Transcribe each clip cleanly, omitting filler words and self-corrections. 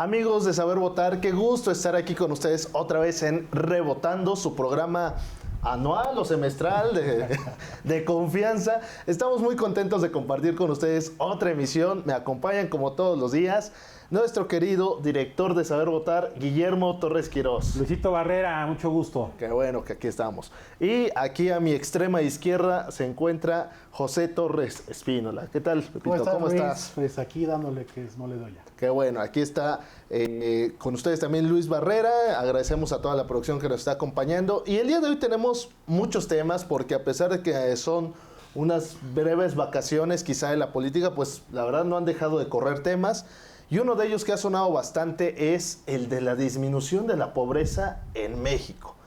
Amigos de Saber Votar, qué gusto estar aquí con ustedes otra vez en Rebotando, su programa anual o semestral de confianza. Estamos muy contentos de compartir con ustedes otra emisión. Me acompañan como todos los días nuestro querido director de Saber Votar, Guillermo Torres Quirós. Luisito Barrera, mucho gusto. Qué bueno que aquí estamos. Y aquí a mi extrema izquierda se encuentra José Torres Espínola. ¿Qué tal, Pepito? ¿Cómo estás? Pues aquí dándole que no le doy ya. Qué bueno, aquí está con ustedes también Luis Barrera. Agradecemos a toda la producción que nos está acompañando. Y el día de hoy tenemos muchos temas porque a pesar de que son unas breves vacaciones quizá de la política, pues la verdad no han dejado de correr temas. Y uno de ellos que ha sonado bastante es el de la disminución de la pobreza en México.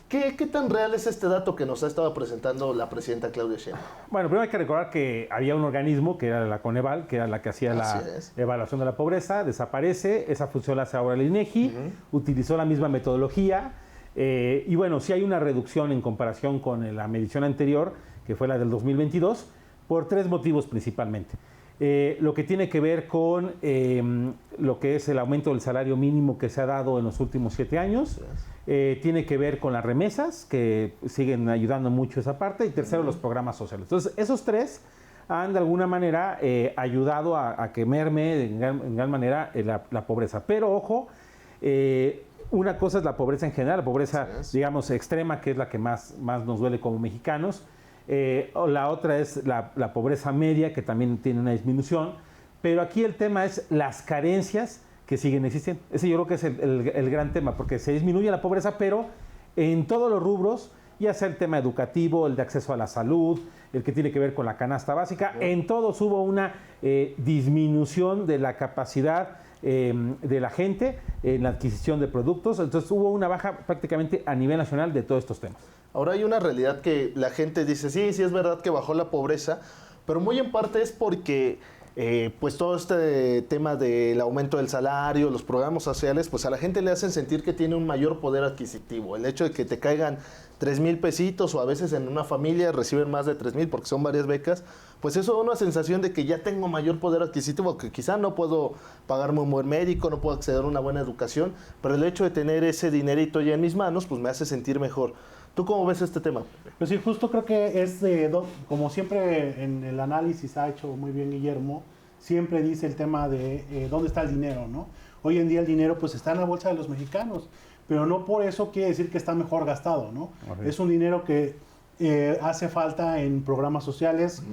¿Qué tan real es este dato que nos ha estado presentando la presidenta Claudia Sheinbaum? Bueno, primero hay que recordar que había un organismo, que era la Coneval, que era la que hacía la evaluación de la pobreza, desaparece, esa función la hace ahora el INEGI, utilizó la misma metodología, y bueno, sí hay una reducción en comparación con la medición anterior, que fue la del 2022, por tres motivos principalmente. Lo que tiene que ver con lo que es el aumento del salario mínimo que se ha dado en los últimos 7 años, tiene que ver con las remesas, que siguen ayudando mucho esa parte, y tercero, los programas sociales. Entonces, esos tres han de alguna manera ayudado a que merme en gran manera la pobreza. Pero ojo, una cosa es la pobreza en general, la pobreza, digamos, extrema, que es la que más nos duele como mexicanos. La otra es la pobreza media, que también tiene una disminución, pero aquí el tema es las carencias que siguen existiendo. Ese yo creo que es el gran tema, porque se disminuye la pobreza, pero en todos los rubros, ya sea el tema educativo, el de acceso a la salud, el que tiene que ver con la canasta básica, en todos hubo una disminución de la capacidad de la gente en la adquisición de productos. Entonces hubo una baja prácticamente a nivel nacional de todos estos temas. Ahora hay una realidad que la gente dice, sí es verdad que bajó la pobreza, pero muy en parte es porque pues todo este tema del aumento del salario, los programas sociales, pues a la gente le hacen sentir que tiene un mayor poder adquisitivo. El hecho de que te caigan 3,000 pesitos o a veces en una familia reciben más de 3,000 porque son varias becas, pues eso da una sensación de que ya tengo mayor poder adquisitivo, que quizá no puedo pagarme un buen médico, no puedo acceder a una buena educación, pero el hecho de tener ese dinerito ya en mis manos, pues me hace sentir mejor. ¿Tú cómo ves este tema? Pues sí, justo creo que es, como siempre en el análisis ha hecho muy bien Guillermo, siempre dice el tema de dónde está el dinero, ¿no? Hoy en día el dinero pues está en la bolsa de los mexicanos, pero no por eso quiere decir que está mejor gastado, ¿no? Es un dinero que hace falta en programas sociales,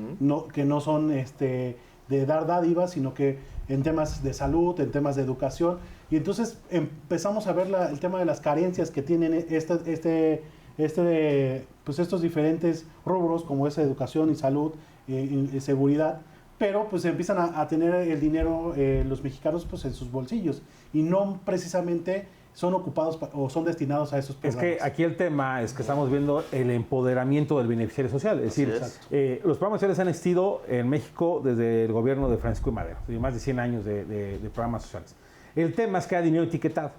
que no son de dar dádivas, sino que en temas de salud, en temas de educación, y entonces empezamos a ver el tema de las carencias que tienen pues estos diferentes rubros como es educación y salud y seguridad, pero pues empiezan a tener el dinero los mexicanos pues en sus bolsillos y no precisamente son ocupados o son destinados a esos programas. Es que aquí el tema es que estamos viendo el empoderamiento del beneficiario social, es decir, los programas sociales han existido en México desde el gobierno de Francisco I. Madero, más de 100 años de programas sociales. El tema es que hay dinero etiquetado.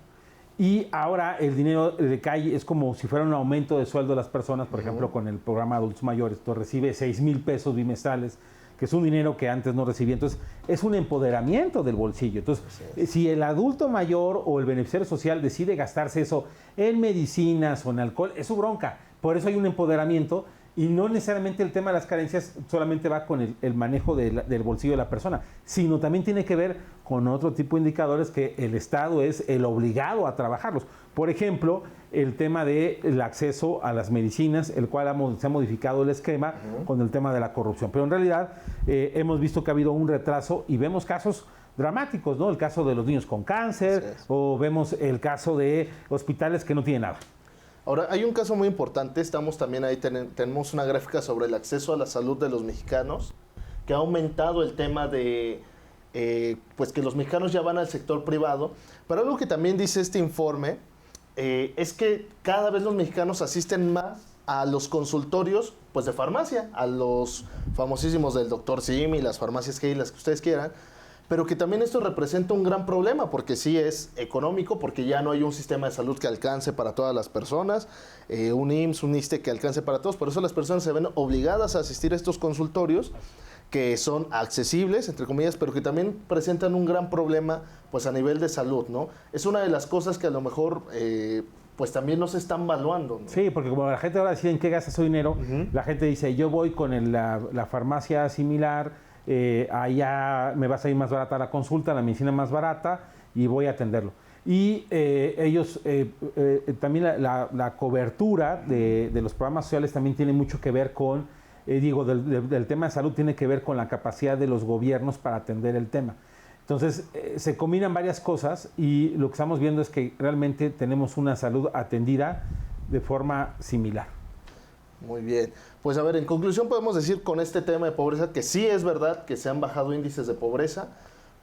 Y ahora el dinero de calle es como si fuera un aumento de sueldo de las personas, por ejemplo, con el programa Adultos Mayores, tú recibes 6,000 pesos bimestrales, que es un dinero que antes no recibía. Entonces, es un empoderamiento del bolsillo. Entonces, si el adulto mayor o el beneficiario social decide gastarse eso en medicinas o en alcohol, es su bronca. Por eso hay un empoderamiento. Y no necesariamente el tema de las carencias solamente va con el manejo del bolsillo de la persona, sino también tiene que ver con otro tipo de indicadores que el Estado es el obligado a trabajarlos. Por ejemplo, el tema del acceso a las medicinas, el cual se ha modificado el esquema con el tema de la corrupción. Pero en realidad hemos visto que ha habido un retraso y vemos casos dramáticos, ¿no? El caso de los niños con cáncer, o vemos el caso de hospitales que no tienen nada. Ahora, hay un caso muy importante, estamos también ahí, tenemos una gráfica sobre el acceso a la salud de los mexicanos, que ha aumentado el tema de, pues que los mexicanos ya van al sector privado, pero algo que también dice este informe, es que cada vez los mexicanos asisten más a los consultorios, pues de farmacia, a los famosísimos del Dr. Simi, las farmacias que hay, las que ustedes quieran, pero que también esto representa un gran problema, porque sí es económico, porque ya no hay un sistema de salud que alcance para todas las personas, un IMSS, un ISSSTE que alcance para todos, por eso las personas se ven obligadas a asistir a estos consultorios, que son accesibles, entre comillas, pero que también presentan un gran problema pues a nivel de salud, ¿no? Es una de las cosas que a lo mejor pues también no se están valuando, ¿no? Sí, porque como la gente ahora decide en qué gasta su dinero, la gente dice, yo voy con la farmacia similar, allá me va a salir más barata la consulta, la medicina más barata, y voy a atenderlo. Y ellos, también la cobertura de los programas sociales también tiene mucho que ver con, del tema de salud tiene que ver con la capacidad de los gobiernos para atender el tema. Entonces, se combinan varias cosas y lo que estamos viendo es que realmente tenemos una salud atendida de forma similar. Muy bien. Pues a ver, en conclusión podemos decir con este tema de pobreza que sí es verdad que se han bajado índices de pobreza,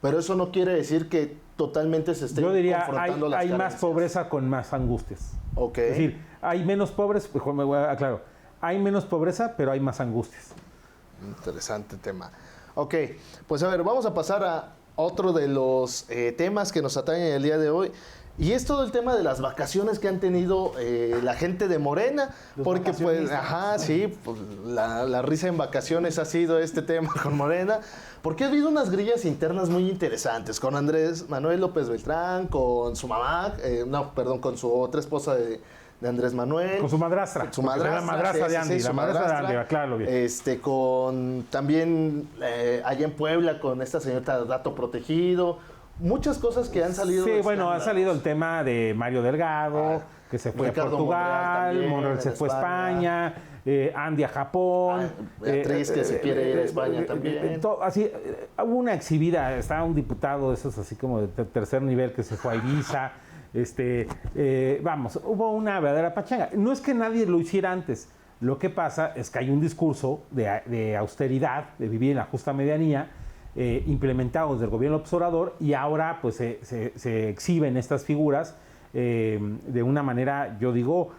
pero eso no quiere decir que totalmente se estén confrontando las carencias. Hay más pobreza con más angustias. Ok. Es decir, hay menos pobres, mejor me voy a aclarar, hay menos pobreza, pero hay más angustias. Interesante tema. Ok, pues a ver, vamos a pasar a otro de los temas que nos atañen el día de hoy. Y es todo el tema de las vacaciones que han tenido la gente de Morena, porque pues, sí, pues, la risa en vacaciones ha sido este tema con Morena, porque ha habido unas grillas internas muy interesantes con Andrés Manuel López Beltrán, con su mamá, con su otra esposa de Andrés Manuel. Con su madrastra. Su madrastra, la madrastra de Andy, sí, la madrastra de Andy, acláralo bien. Con también allá en Puebla con esta señorita Dato Protegido. Muchas cosas que han salido. Sí, bueno, ha salido el tema de Mario Delgado, que se fue Ricardo a Portugal, Monreal se fue a España, Andy a Japón. Beatriz que se quiere ir a España también. Así, hubo una exhibida, estaba un diputado de esos así como de tercer nivel que se fue a Ibiza. Hubo una verdadera pachanga. No es que nadie lo hiciera antes. Lo que pasa es que hay un discurso de austeridad, de vivir en la justa medianía, implementados del gobierno López Obrador, y ahora pues se exhiben estas figuras de una manera, yo digo,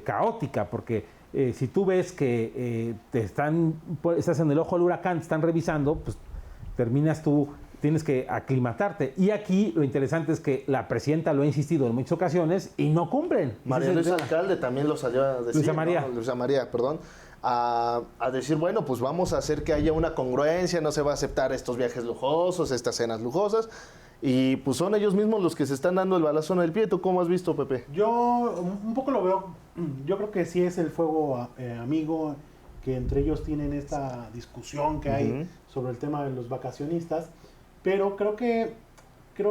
caótica, porque si tú ves que estás en el ojo del huracán, te están revisando, pues tienes que aclimatarte. Y aquí lo interesante es que la presidenta lo ha insistido en muchas ocasiones y no cumplen. María Luisa Alcalde también lo salió a decir. Luisa María, perdón. A decir, bueno, pues vamos a hacer que haya una congruencia, no se va a aceptar estos viajes lujosos, estas cenas lujosas, y pues son ellos mismos los que se están dando el balazo en el pie. ¿Tú cómo has visto, Pepe? Yo un poco lo veo, yo creo que sí es el fuego amigo, que entre ellos tienen esta discusión que hay sobre el tema de los vacacionistas, pero creo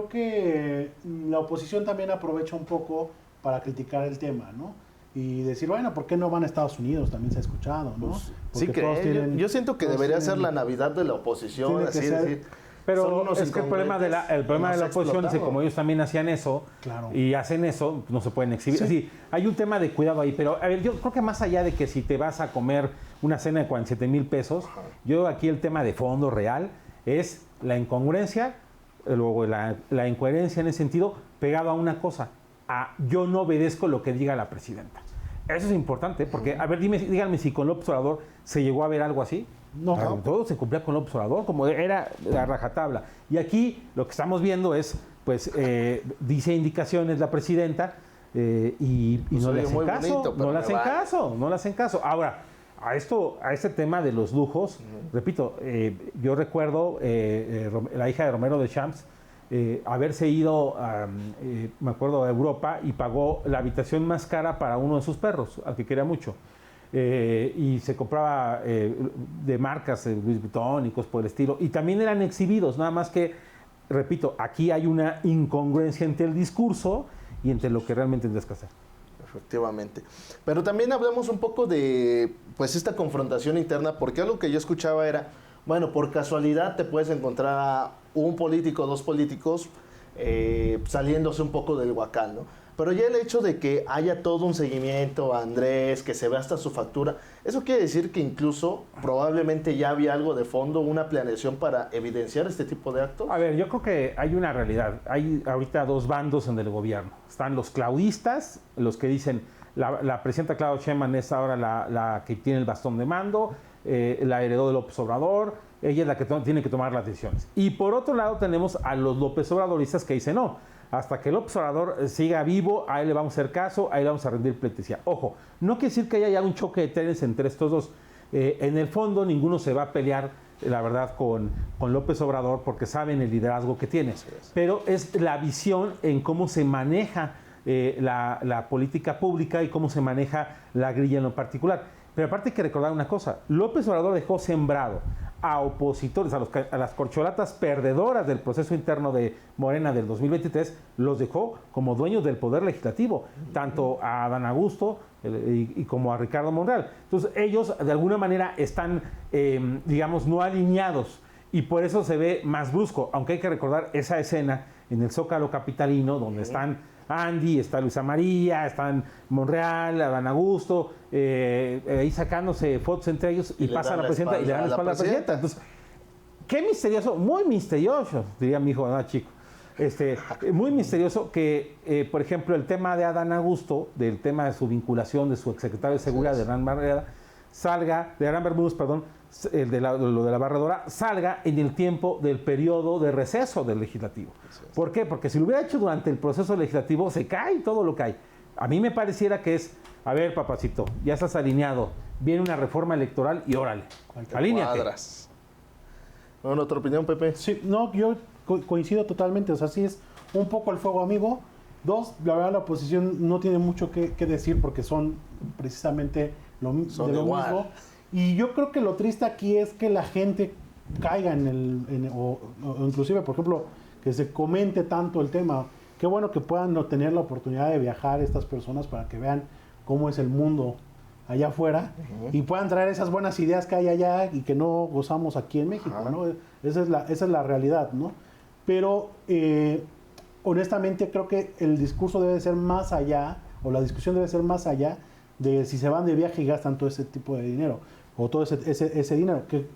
que la oposición también aprovecha un poco para criticar el tema, ¿no? Y decir, bueno, ¿por qué no van a Estados Unidos? También se ha escuchado, ¿no? Pues, sí, yo siento que debería ser la Navidad de la oposición, así decir. Pero es que el problema de la oposición es que como ellos también hacían eso, claro, y hacen eso, no se pueden exhibir. Sí. Es decir, hay un tema de cuidado ahí, pero a ver, yo creo que más allá de que si te vas a comer una cena de 47,000 pesos, yo aquí el tema de fondo real es la incongruencia, luego la incoherencia en ese sentido, pegado a una cosa, yo no obedezco lo que diga la presidenta. Eso es importante, porque, a ver, díganme si con López Obrador se llegó a ver algo así. No. Todo se cumplía con López Obrador, como era la rajatabla. Y aquí lo que estamos viendo es, pues, dice indicaciones la presidenta y pues no le hacen caso. No le hacen caso. Ahora, a este tema de los lujos, repito, yo recuerdo la hija de Romero de Champs, haberse ido, me acuerdo, a Europa y pagó la habitación más cara para uno de sus perros, al que quería mucho. Y se compraba de marcas, Louis Vuitton y cosas por el estilo. Y también eran exhibidos, nada más que, repito, aquí hay una incongruencia entre el discurso y entre lo que realmente tendrás que hacer. Efectivamente. Pero también hablamos un poco de, pues, esta confrontación interna, porque algo que yo escuchaba era, bueno, por casualidad te puedes encontrar a un político, dos políticos saliéndose un poco del huacal, ¿no? Pero ya el hecho de que haya todo un seguimiento a Andrés, que se ve hasta su factura, eso quiere decir que incluso probablemente ya había algo de fondo, una planeación para evidenciar este tipo de actos. A ver, yo creo que hay una realidad. Hay ahorita dos bandos en el gobierno. Están los claudistas, los que dicen la presidenta Claudia Sheinbaum es ahora la que tiene el bastón de mando, la heredó de López Obrador, ella es la que tiene que tomar las decisiones. Y por otro lado tenemos a los López Obradoristas que dicen no. Hasta que López Obrador siga vivo, a él le vamos a hacer caso, a él le vamos a rendir pleitesía. Ojo, no quiere decir que haya ya un choque de trenes entre estos dos. En el fondo, ninguno se va a pelear la verdad, con López Obrador porque saben el liderazgo que tiene. Pero es la visión en cómo se maneja la política pública y cómo se maneja la grilla en lo particular. Pero aparte hay que recordar una cosa, López Obrador dejó sembrado a opositores, a las corcholatas perdedoras del proceso interno de Morena del 2023, los dejó como dueños del poder legislativo, tanto a Adán Augusto y como a Ricardo Monreal. Entonces ellos de alguna manera están, digamos, no alineados y por eso se ve más brusco, aunque hay que recordar esa escena en el Zócalo capitalino donde están Andy, está Luisa María, están Monreal, Adán Augusto, ahí sacándose fotos entre ellos y pasa a la presidenta y le dan la espalda a la presidenta. Entonces, qué misterioso, muy misterioso, diría mi hijo, chico. Muy misterioso que, por ejemplo, el tema de Adán Augusto, del tema de su vinculación de su exsecretario de Seguridad, de Hernán Bermúdez, lo de la barredora, salga en el tiempo del periodo de receso del legislativo. ¿Por qué? Porque si lo hubiera hecho durante el proceso legislativo, se cae todo lo que hay. A mí me pareciera que es, a ver, papacito, ya estás alineado, viene una reforma electoral y órale, alíñate. Bueno, ¿otra opinión, Pepe? Sí, no, yo coincido totalmente, o sea, sí es un poco el fuego amigo. Dos, la verdad la oposición no tiene mucho que decir porque son precisamente lo mismo. Y yo creo que lo triste aquí es que la gente caiga o inclusive, por ejemplo, que se comente tanto el tema. Qué bueno que puedan tener la oportunidad de viajar estas personas para que vean cómo es el mundo allá afuera y puedan traer esas buenas ideas que hay allá y que no gozamos aquí en México, ¿no? Esa es la realidad, ¿no? Pero honestamente creo que el discurso debe ser más allá, o la discusión debe ser más allá de si se van de viaje y gastan todo ese tipo de dinero, o todo ese dinero, que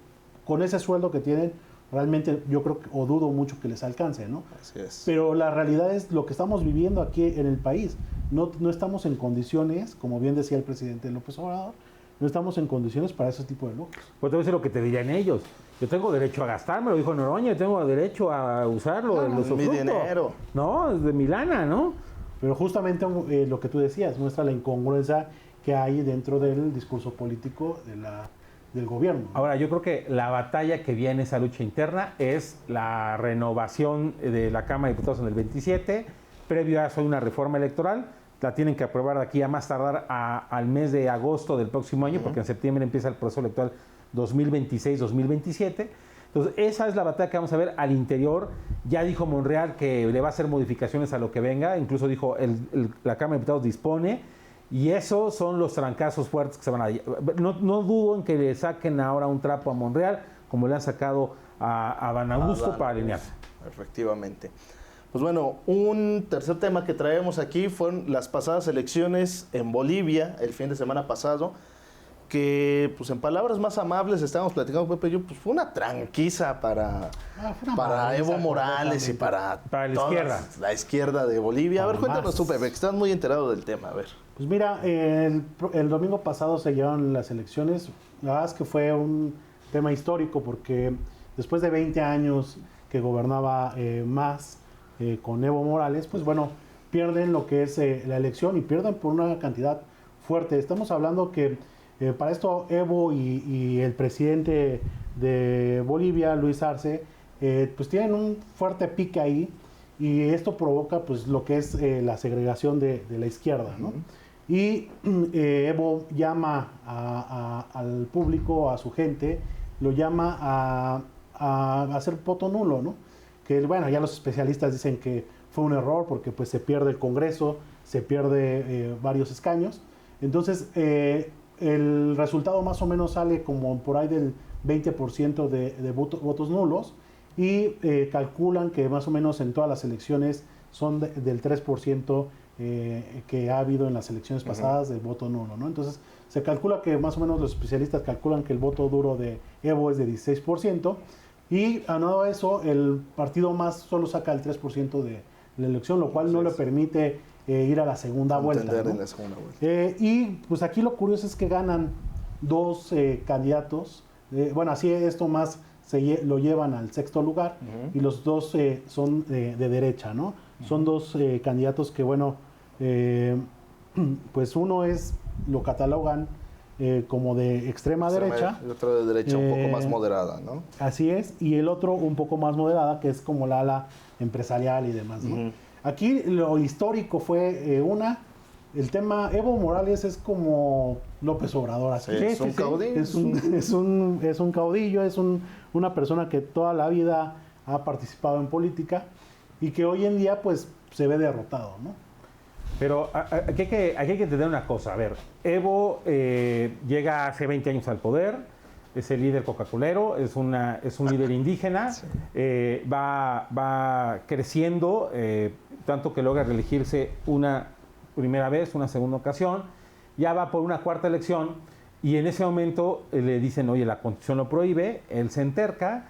con ese sueldo que tienen, realmente yo creo o dudo mucho que les alcance, ¿no? Así es. Pero la realidad es lo que estamos viviendo aquí en el país. No estamos en condiciones, como bien decía el presidente López Obrador, no estamos en condiciones para ese tipo de lujos. Pues te voy a decir lo que te dirían ellos. Yo tengo derecho a gastarme, lo dijo Noroña, yo tengo derecho a usarlo, el usufructo. Mi dinero. No, es de mi lana, ¿no? Pero justamente lo que tú decías, muestra la incongruencia que hay dentro del discurso político del gobierno. Ahora, yo creo que la batalla que viene esa lucha interna es la renovación de la Cámara de Diputados en el 27, previo a eso hay una reforma electoral, la tienen que aprobar de aquí a más tardar al mes de agosto del próximo año, porque en septiembre empieza el proceso electoral 2026-2027. Entonces, esa es la batalla que vamos a ver al interior. Ya dijo Monreal que le va a hacer modificaciones a lo que venga, incluso dijo la Cámara de Diputados dispone, y esos son los trancazos fuertes que se van a... No dudo en que le saquen ahora un trapo a Monreal, como le han sacado a Adán Augusto para alinearse. Efectivamente. Pues bueno, un tercer tema que traemos aquí fueron las pasadas elecciones en Bolivia, el fin de semana pasado, que pues en palabras más amables estábamos platicando, Pepe y yo, pues fue una tranquiza para Evo Morales y para la izquierda de Bolivia. A ver, cuéntanos tú, Pepe, que estás muy enterado del tema, a ver. Pues mira, el domingo pasado se llevaron las elecciones. La verdad es que fue un tema histórico porque después de 20 años que gobernaba con Evo Morales, pues bueno, pierden lo que es la elección y pierden por una cantidad fuerte. Estamos hablando que para esto Evo y el presidente de Bolivia, Luis Arce, pues tienen un fuerte pique ahí y esto provoca pues lo que es la segregación de la izquierda, ¿no? Y Evo llama al público, a su gente, lo llama a hacer voto nulo, ¿no? Que bueno, ya los especialistas dicen que fue un error porque pues se pierde el Congreso, se pierde varios escaños. Entonces, el resultado más o menos sale como por ahí del 20% de votos nulos y calculan que más o menos en todas las elecciones son del 3% que ha habido en las elecciones pasadas del voto nulo, ¿no? Entonces, se calcula que más o menos los especialistas calculan que el voto duro de Evo es de 16%. Y aunado a eso, el partido más solo saca el 3% de la elección, lo cual no le permite ir a la segunda vuelta, ¿no? En la segunda vuelta. Y pues aquí lo curioso es que ganan dos candidatos. Bueno, así esto más lo llevan al sexto lugar y los dos son de derecha, ¿no? Son dos candidatos que, bueno, pues uno lo catalogan como de extrema derecha. Y otra de derecha un poco más moderada, ¿no? Así es, y el otro un poco más moderada, que es como la ala empresarial y demás, ¿no? Aquí lo histórico fue el tema Evo Morales es como López Obrador, así. Sí, es un caudillo. Es un caudillo, es una persona que toda la vida ha participado en política y que hoy en día pues se ve derrotado, ¿no? Pero aquí hay que entender una cosa. A ver, Evo llega hace 20 años al poder, es el líder coca-colero, es un líder indígena, sí. Va creciendo, tanto que logra reelegirse una primera vez, una segunda ocasión, ya va por una cuarta elección y en ese momento le dicen, oye, la Constitución lo prohíbe, él se enterca,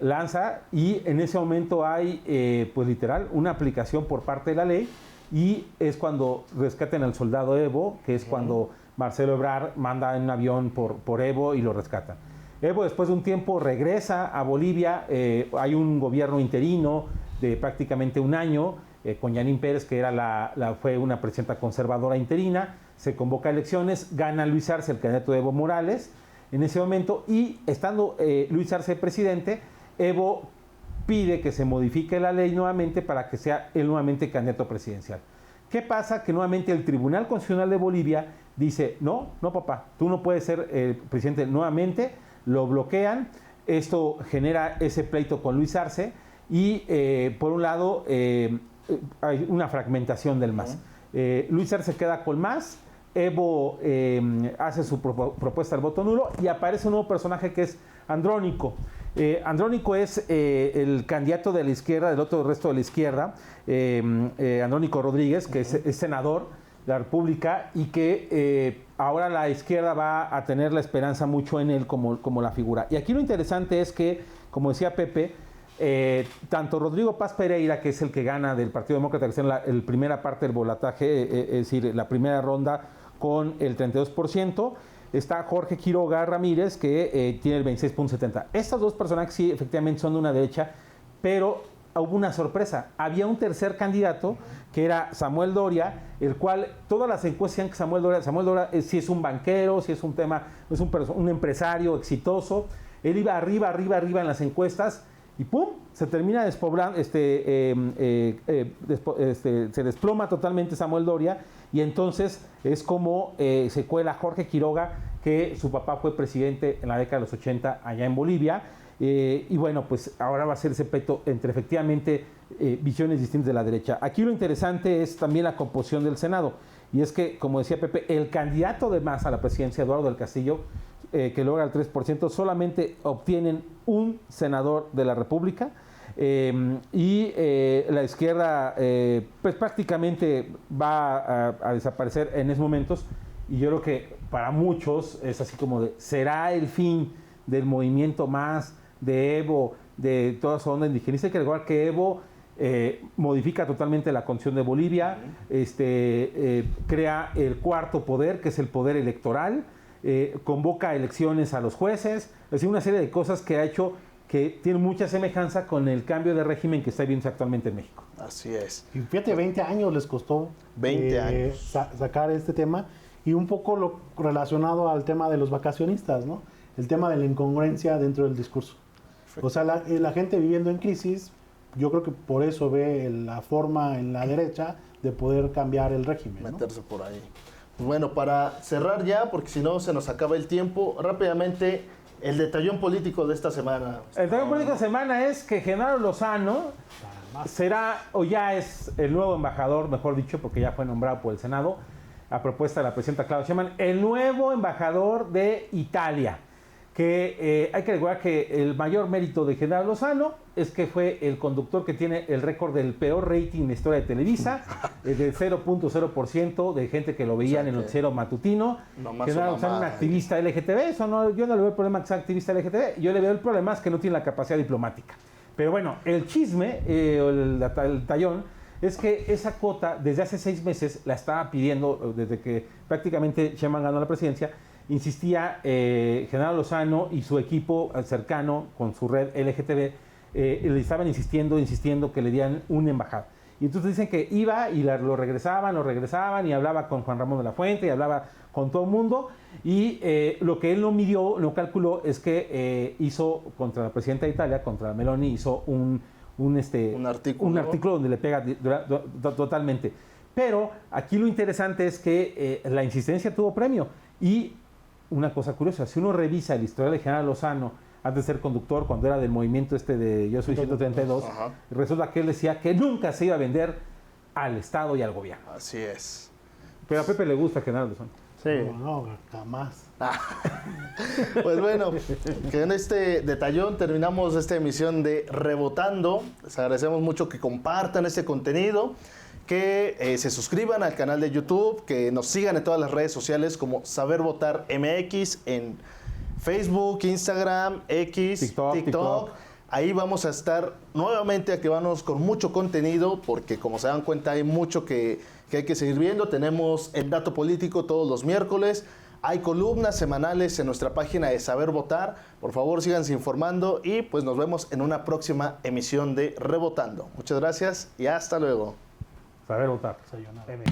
lanza y en ese momento hay, pues literal, una aplicación por parte de la ley y es cuando rescaten al soldado Evo, que es cuando Marcelo Ebrard manda en un avión por Evo y lo rescatan. Evo después de un tiempo regresa a Bolivia, hay un gobierno interino de prácticamente un año, con Yanín Pérez, que era fue una presidenta conservadora interina, se convoca a elecciones, gana Luis Arce, el candidato de Evo Morales, en ese momento, y estando Luis Arce presidente, Evo pide que se modifique la ley nuevamente para que sea él nuevamente candidato presidencial. ¿Qué pasa? Que nuevamente el Tribunal Constitucional de Bolivia dice, no papá, tú no puedes ser presidente nuevamente, lo bloquean, esto genera ese pleito con Luis Arce y por un lado hay una fragmentación del MAS. Luis Arce queda con MAS, Evo hace su propuesta del voto nulo y aparece un nuevo personaje que es Andrónico. Andrónico es el candidato de la izquierda, del otro resto de la izquierda, Andrónico Rodríguez, que es senador de la República y que ahora la izquierda va a tener la esperanza mucho en él como la figura. Y aquí lo interesante es que, como decía Pepe, tanto Rodrigo Paz Pereira, que es el que gana del Partido Demócrata, que está en la primera parte del boletaje, es decir, la primera ronda con el 32%, está Jorge Quiroga Ramírez, que tiene el 26.70%. Estas dos personajes sí, efectivamente, son de una derecha, pero hubo una sorpresa. Había un tercer candidato, que era Samuel Doria, el cual todas las encuestas decían que Samuel Doria sí es un banquero, sí es un un empresario exitoso. Él iba arriba en las encuestas, y ¡pum! Se termina despoblando, se desploma totalmente Samuel Doria, y entonces es como se cuela Jorge Quiroga, que su papá fue presidente en la década de los 80 allá en Bolivia, y bueno, pues ahora va a ser ese pleito entre efectivamente visiones distintas de la derecha. Aquí lo interesante es también la composición del Senado, y es que, como decía Pepe, el candidato de MAS a la presidencia, Eduardo del Castillo, que logra el 3%, solamente obtienen un senador de la República y la izquierda pues prácticamente va a desaparecer en esos momentos, y yo creo que para muchos es así como de, ¿será el fin del movimiento MAS, de Evo, de toda su onda indigenista? Hay que recordar que Evo modifica totalmente la constitución de Bolivia, crea el cuarto poder, que es el poder electoral, convoca elecciones a los jueces, es decir, una serie de cosas que ha hecho que tiene mucha semejanza con el cambio de régimen que está viviendo actualmente en México. Así es. Y fíjate, 20 años les costó 20 años. Sacar este tema, y un poco lo relacionado al tema de los vacacionistas, ¿no? El tema de la incongruencia dentro del discurso. O sea, la gente viviendo en crisis, yo creo que por eso ve la forma en la derecha de poder cambiar el régimen, ¿no? Meterse por ahí. Pues bueno, para cerrar ya, porque si no se nos acaba el tiempo, rápidamente, el detallón político de esta semana. El detallón político de esta semana es que Genaro Lozano será, o ya es el nuevo embajador, mejor dicho, porque ya fue nombrado por el Senado, a propuesta de la presidenta Claudia Sheinbaum, el nuevo embajador de Italia. Que hay que recordar que el mayor mérito de Genaro Lozano es que fue el conductor que tiene el récord del peor rating en la historia de Televisa, del 0.0% de gente que lo veía en el noticiero matutino. Genaro Lozano, un activista LGTB, eso no, yo no le veo el problema que sea activista LGTB, yo le veo el problema es que no tiene la capacidad diplomática. Pero bueno, el chisme, el tallón, es que esa cuota desde hace 6 meses la estaba pidiendo, desde que prácticamente Sheinbaum ganó la presidencia. Insistía Genaro Lozano y su equipo cercano con su red LGTB, le estaban insistiendo que le dieran una embajada. Y entonces dicen que iba y lo regresaban y hablaba con Juan Ramón de la Fuente y hablaba con todo el mundo. Y lo que él no midió, no calculó, es que hizo contra la presidenta de Italia, contra Meloni, hizo un artículo donde le pega totalmente. Pero aquí lo interesante es que la insistencia tuvo premio. Y una cosa curiosa, si uno revisa el historial de General Lozano, antes de ser conductor, cuando era del movimiento de Yo Soy 132, resulta que él decía que nunca se iba a vender al Estado y al gobierno. Así es. Pero a Pepe le gusta General Lozano. Sí. No, jamás. Pues bueno, que en este detallón terminamos esta emisión de Rebotando. Les agradecemos mucho que compartan este contenido, que se suscriban al canal de YouTube, que nos sigan en todas las redes sociales como Saber Votar MX en Facebook, Instagram, X, TikTok. Ahí vamos a estar nuevamente activándonos con mucho contenido, porque como se dan cuenta hay mucho que hay que seguir viendo. Tenemos el dato político todos los miércoles. Hay columnas semanales en nuestra página de Saber Votar. Por favor, síganse informando y pues nos vemos en una próxima emisión de Rebotando. Muchas gracias y hasta luego. Saber Votar. Sayonara. MX.